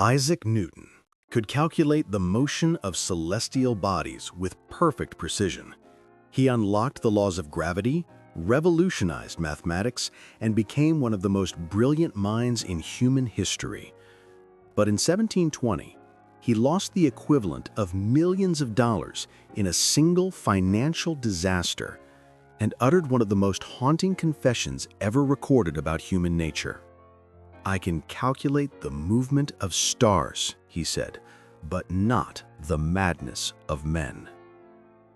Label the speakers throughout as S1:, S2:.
S1: Isaac Newton could calculate the motion of celestial bodies with perfect precision. He unlocked the laws of gravity, revolutionized mathematics, and became one of the most brilliant minds in human history. But in 1720, he lost the equivalent of millions of dollars in a single financial disaster and uttered one of the most haunting confessions ever recorded about human nature. "I can calculate the movement of stars," he said, "but not the madness of men."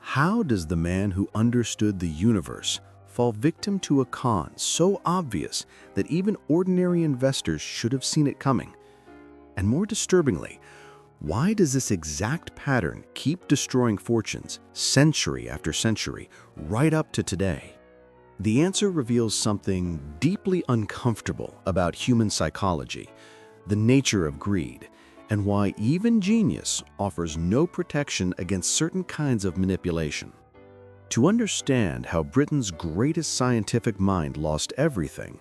S1: How does the man who understood the universe fall victim to a con so obvious that even ordinary investors should have seen it coming? And more disturbingly, why does this exact pattern keep destroying fortunes century after century, right up to today? The answer reveals something deeply uncomfortable about human psychology, the nature of greed, and why even genius offers no protection against certain kinds of manipulation. To understand how Britain's greatest scientific mind lost everything,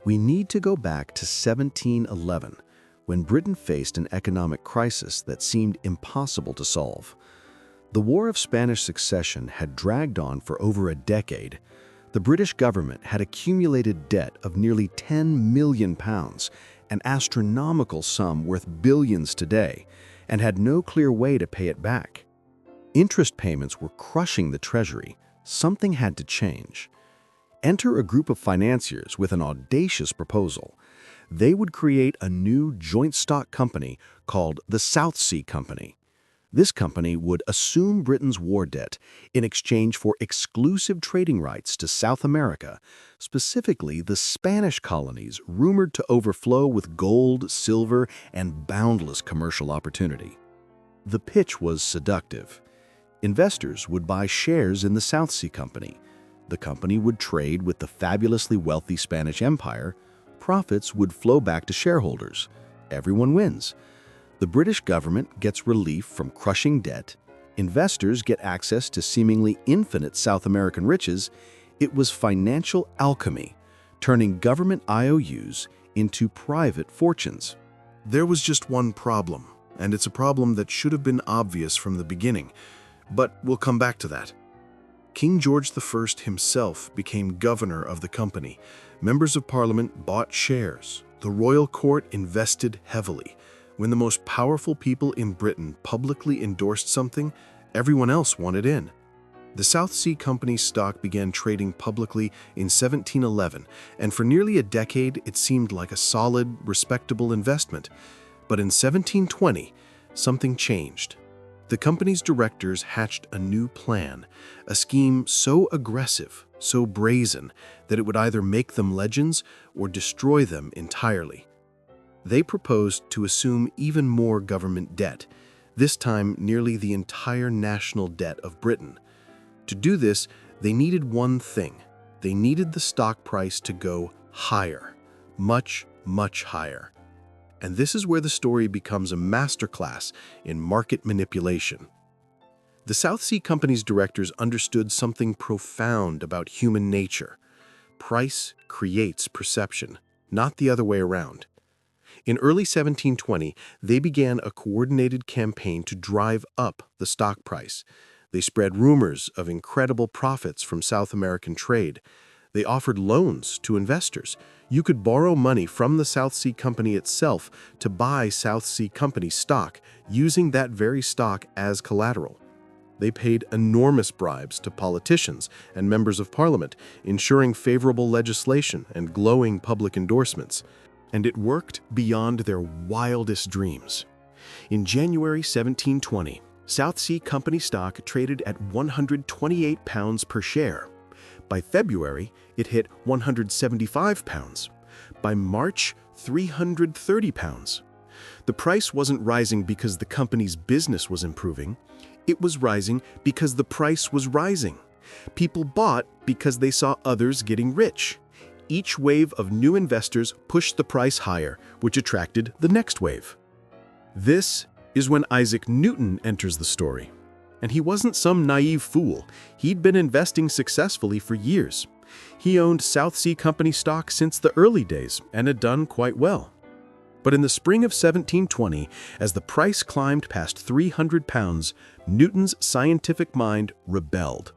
S1: we need to go back to 1711, when Britain faced an economic crisis that seemed impossible to solve. The War of Spanish Succession had dragged on for over a decade. The British government had accumulated debt of nearly £10 million, an astronomical sum worth billions today, and had no clear way to pay it back. Interest payments were crushing the treasury. Something had to change. Enter a group of financiers with an audacious proposal. They would create a new joint stock company called the South Sea Company. This company would assume Britain's war debt in exchange for exclusive trading rights to South America, specifically the Spanish colonies rumored to overflow with gold, silver, and boundless commercial opportunity. The pitch was seductive. Investors would buy shares in the South Sea Company. The company would trade with the fabulously wealthy Spanish Empire. Profits would flow back to shareholders. Everyone wins. The British government gets relief from crushing debt. Investors get access to seemingly infinite South American riches. It was financial alchemy, turning government IOUs into private fortunes.
S2: There was just one problem, and it's a problem that should have been obvious from the beginning, but we'll come back to that. King George I himself became governor of the company. Members of Parliament bought shares. The royal court invested heavily. When the most powerful people in Britain publicly endorsed something, everyone else wanted in. The South Sea Company's stock began trading publicly in 1711, and for nearly a decade it seemed like a solid, respectable investment. But in 1720, something changed. The company's directors hatched a new plan, a scheme so aggressive, so brazen, that it would either make them legends or destroy them entirely. They proposed to assume even more government debt, this time nearly the entire national debt of Britain. To do this, they needed one thing. They needed the stock price to go higher, much, much higher. And this is where the story becomes a masterclass in market manipulation. The South Sea Company's directors understood something profound about human nature. Price creates perception, not the other way around. In early 1720, they began a coordinated campaign to drive up the stock price. They spread rumors of incredible profits from South American trade. They offered loans to investors. You could borrow money from the South Sea Company itself to buy South Sea Company stock, using that very stock as collateral. They paid enormous bribes to politicians and members of Parliament, ensuring favorable legislation and glowing public endorsements. And it worked beyond their wildest dreams. In January 1720, South Sea Company stock traded at £128 per share. By February, it hit £175. By March, £330. The price wasn't rising because the company's business was improving. It was rising because the price was rising. People bought because they saw others getting rich. Each wave of new investors pushed the price higher, which attracted the next wave. This is when Isaac Newton enters the story. And he wasn't some naive fool. He'd been investing successfully for years. He owned South Sea Company stock since the early days and had done quite well. But in the spring of 1720, as the price climbed past 300 pounds, Newton's scientific mind rebelled.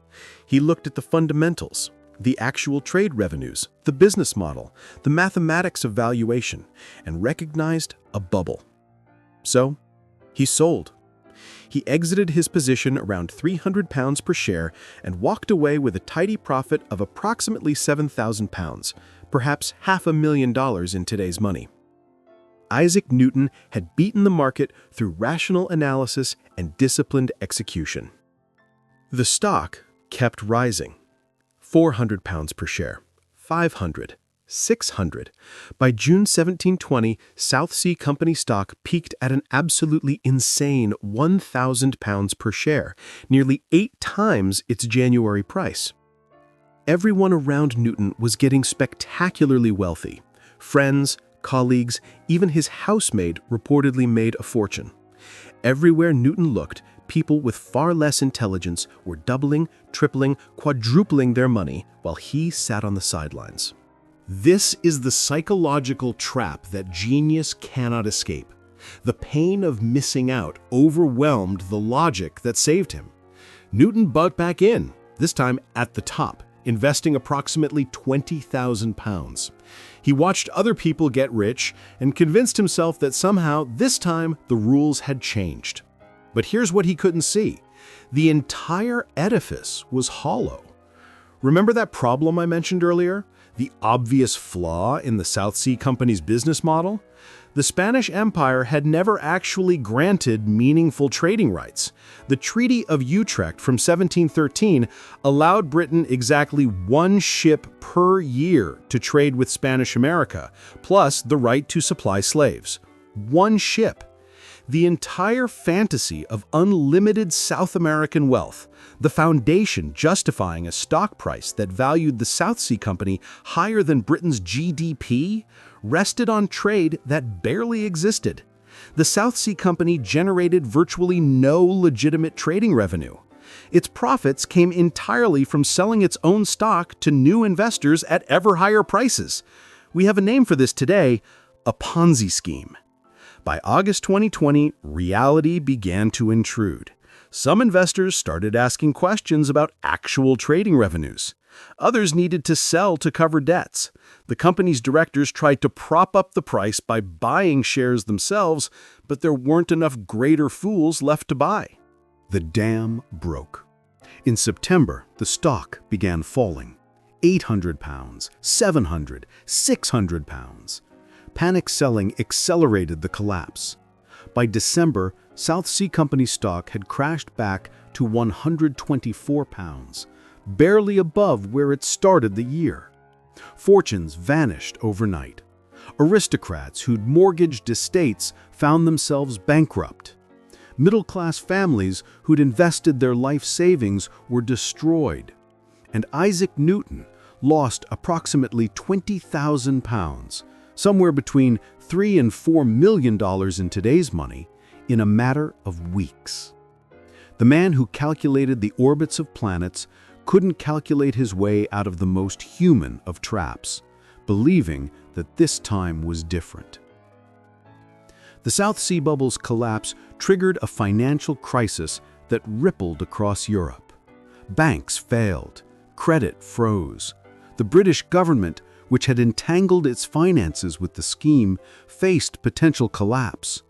S2: He looked at the fundamentals, the actual trade revenues, the business model, the mathematics of valuation, and recognized a bubble. So, he sold. He exited his position around 300 pounds per share and walked away with a tidy profit of approximately 7,000 pounds, perhaps $500,000 in today's money. Isaac Newton had beaten the market through rational analysis and disciplined execution. The stock kept rising. 400 pounds per share, 500, 600. By June 1720, South Sea Company stock peaked at an absolutely insane 1,000 pounds per share, nearly 8 times its January price. Everyone around Newton was getting spectacularly wealthy. Friends, colleagues, even his housemaid reportedly made a fortune. Everywhere Newton looked, people with far less intelligence were doubling, tripling, quadrupling their money while he sat on the sidelines.
S1: This is the psychological trap that genius cannot escape. The pain of missing out overwhelmed the logic that saved him. Newton bought back in, this time at the top, investing approximately 20,000 pounds. He watched other people get rich and convinced himself that somehow, this time, the rules had changed. But here's what he couldn't see. The entire edifice was hollow. Remember that problem I mentioned earlier? The obvious flaw in the South Sea Company's business model? The Spanish Empire had never actually granted meaningful trading rights. The Treaty of Utrecht from 1713 allowed Britain exactly 1 ship per year to trade with Spanish America, plus the right to supply slaves. 1 ship. The entire fantasy of unlimited South American wealth, the foundation justifying a stock price that valued the South Sea Company higher than Britain's GDP, rested on trade that barely existed. The South Sea Company generated virtually no legitimate trading revenue. Its profits came entirely from selling its own stock to new investors at ever higher prices. We have a name for this today, a Ponzi scheme. By August 2020, reality began to intrude. Some investors started asking questions about actual trading revenues. Others needed to sell to cover debts. The company's directors tried to prop up the price by buying shares themselves, but there weren't enough greater fools left to buy. The dam broke. In September, the stock began falling. 800 pounds, 700, 600 pounds. Panic selling accelerated the collapse. By December, South Sea Company stock had crashed back to 124 pounds, barely above where it started the year. Fortunes vanished overnight. Aristocrats who'd mortgaged estates found themselves bankrupt. Middle-class families who'd invested their life savings were destroyed. And Isaac Newton lost approximately 20,000 pounds, somewhere between $3 and $4 million in today's money, in a matter of weeks. The man who calculated the orbits of planets couldn't calculate his way out of the most human of traps, believing that this time was different. The South Sea Bubble's collapse triggered a financial crisis that rippled across Europe. Banks failed, credit froze. The British government, which had entangled its finances with the scheme, faced potential collapse.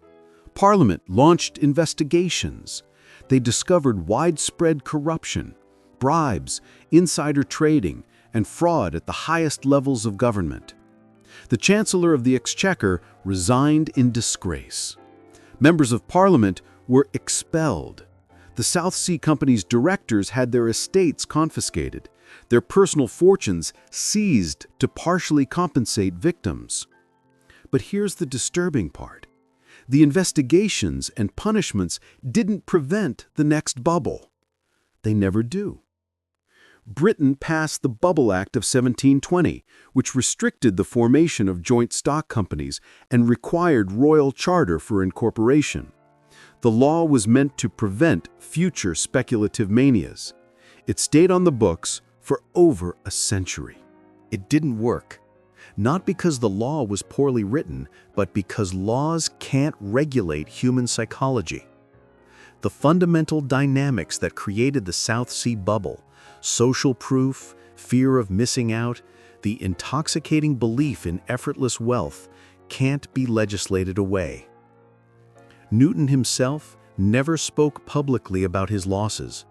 S1: Parliament launched investigations. They discovered widespread corruption, bribes, insider trading, and fraud at the highest levels of government. The Chancellor of the Exchequer resigned in disgrace. Members of Parliament were expelled. The South Sea Company's directors had their estates confiscated, their personal fortunes seized to partially compensate victims. But here's the disturbing part. The investigations and punishments didn't prevent the next bubble. They never do. Britain passed the Bubble Act of 1720, which restricted the formation of joint stock companies and required royal charter for incorporation. The law was meant to prevent future speculative manias. It stayed on the books for over a century. It didn't work. Not because the law was poorly written, but because laws can't regulate human psychology. The fundamental dynamics that created the South Sea bubble, social proof, fear of missing out, the intoxicating belief in effortless wealth, can't be legislated away. Newton himself never spoke publicly about his losses.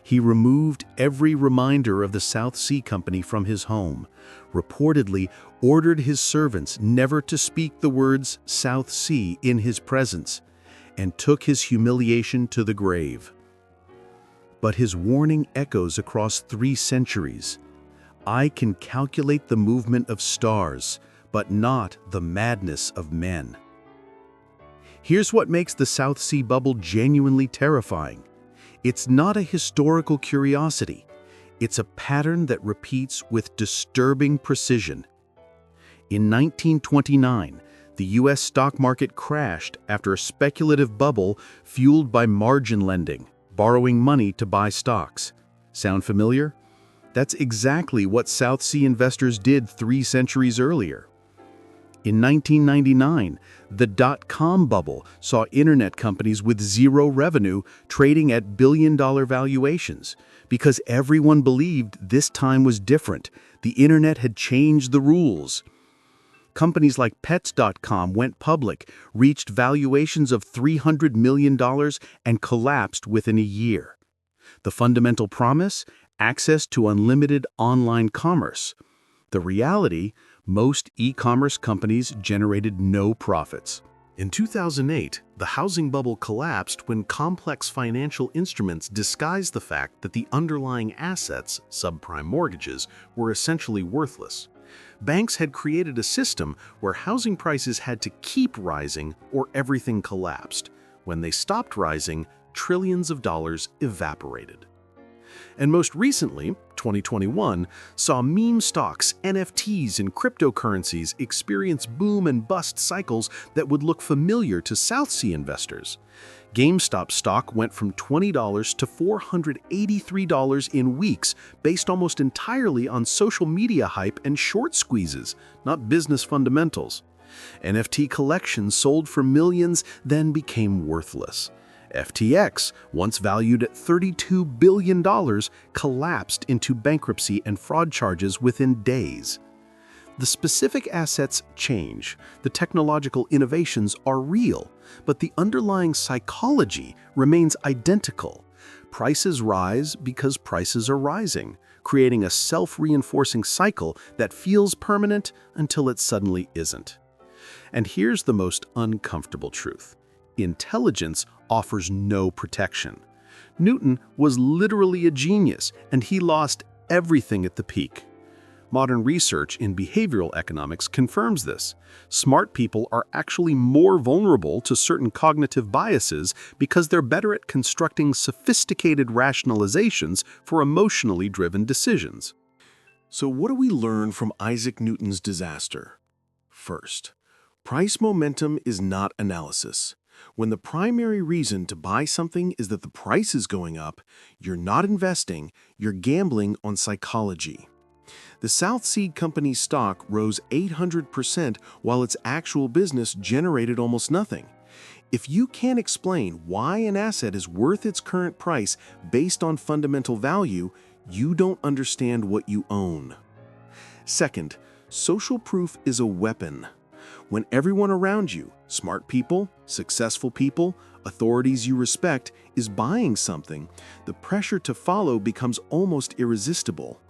S1: He removed every reminder of the South Sea Company from his home, reportedly ordered his servants never to speak the words South Sea in his presence, and took his humiliation to the grave. But his warning echoes across 3 centuries. I can calculate the movement of stars, but not the madness of men. Here's what makes the South Sea bubble genuinely terrifying. It's not a historical curiosity. It's a pattern that repeats with disturbing precision. In 1929, the U.S. stock market crashed after a speculative bubble fueled by margin lending, borrowing money to buy stocks. Sound familiar? That's exactly what South Sea investors did 3 centuries earlier. In 1999, the dot-com bubble saw internet companies with zero revenue trading at billion-dollar valuations because everyone believed this time was different. The internet had changed the rules. Companies like Pets.com went public, reached valuations of $300 million, and collapsed within a year. The fundamental promise? Access to unlimited online commerce. The reality? Most e-commerce companies generated no profits.
S2: In 2008, the housing bubble collapsed when complex financial instruments disguised the fact that the underlying assets, subprime mortgages, were essentially worthless. Banks had created a system where housing prices had to keep rising or everything collapsed. When they stopped rising, trillions of dollars evaporated. And most recently, 2021, saw meme stocks, NFTs, and cryptocurrencies experience boom and bust cycles that would look familiar to South Sea investors. GameStop stock went from $20 to $483 in weeks, based almost entirely on social media hype and short squeezes, not business fundamentals. NFT collections sold for millions, then became worthless. FTX, once valued at $32 billion, collapsed into bankruptcy and fraud charges within days. The specific assets change, the technological innovations are real, but the underlying psychology remains identical. Prices rise because prices are rising, creating a self-reinforcing cycle that feels permanent until it suddenly isn't. And here's the most uncomfortable truth. Intelligence offers no protection. Newton was literally a genius, and he lost everything at the peak. Modern research in behavioral economics confirms this. Smart people are actually more vulnerable to certain cognitive biases because they're better at constructing sophisticated rationalizations for emotionally driven decisions.
S1: So what do we learn from Isaac Newton's disaster? First, price momentum is not analysis. When the primary reason to buy something is that the price is going up, you're not investing, you're gambling on psychology. The South Sea Company's stock rose 800% while its actual business generated almost nothing. If you can't explain why an asset is worth its current price based on fundamental value, you don't understand what you own. Second, social proof is a weapon. When everyone around you, smart people, successful people, authorities you respect, is buying something, the pressure to follow becomes almost irresistible.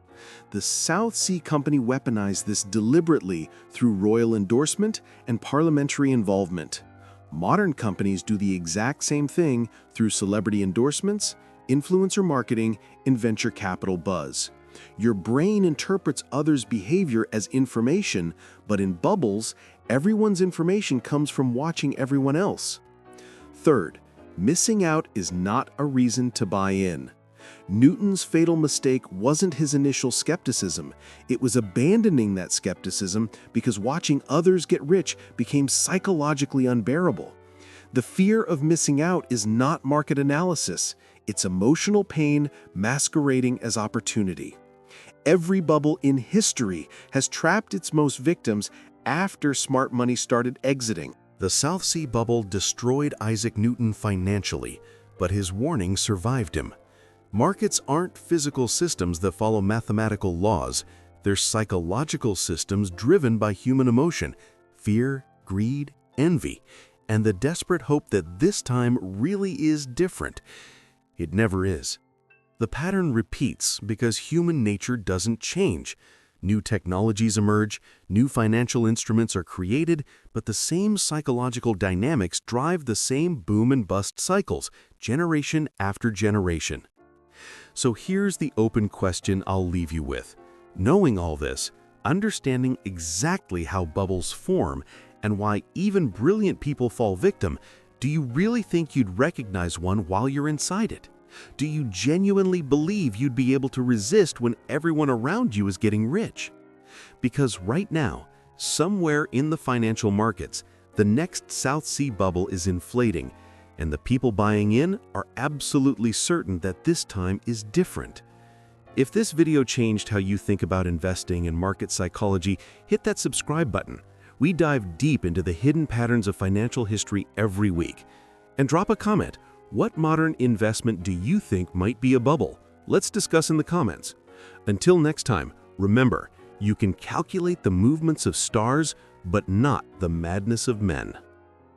S1: The South Sea Company weaponized this deliberately through royal endorsement and parliamentary involvement. Modern companies do the exact same thing through celebrity endorsements, influencer marketing, and venture capital buzz. Your brain interprets others' behavior as information, but in bubbles, everyone's information comes from watching everyone else. Third, missing out is not a reason to buy in. Newton's fatal mistake wasn't his initial skepticism. It was abandoning that skepticism because watching others get rich became psychologically unbearable. The fear of missing out is not market analysis. It's emotional pain masquerading as opportunity.
S2: Every bubble in history has trapped its most victims after smart money started exiting.
S1: The South Sea bubble destroyed Isaac Newton financially, but his warning survived him. Markets aren't physical systems that follow mathematical laws. They're psychological systems driven by human emotion, fear, greed, envy, and the desperate hope that this time really is different. It never is. The pattern repeats because human nature doesn't change. New technologies emerge, new financial instruments are created, but the same psychological dynamics drive the same boom and bust cycles, generation after generation. So here's the open question I'll leave you with. Knowing all this, understanding exactly how bubbles form and why even brilliant people fall victim, do you really think you'd recognize one while you're inside it? Do you genuinely believe you'd be able to resist when everyone around you is getting rich? Because right now, somewhere in the financial markets, the next South Sea bubble is inflating, and the people buying in are absolutely certain that this time is different. If this video changed how you think about investing and market psychology, hit that subscribe button. We dive deep into the hidden patterns of financial history every week. And drop a comment. What modern investment do you think might be a bubble? Let's discuss in the comments. Until next time, remember, you can calculate the movements of stars, but not the madness of men.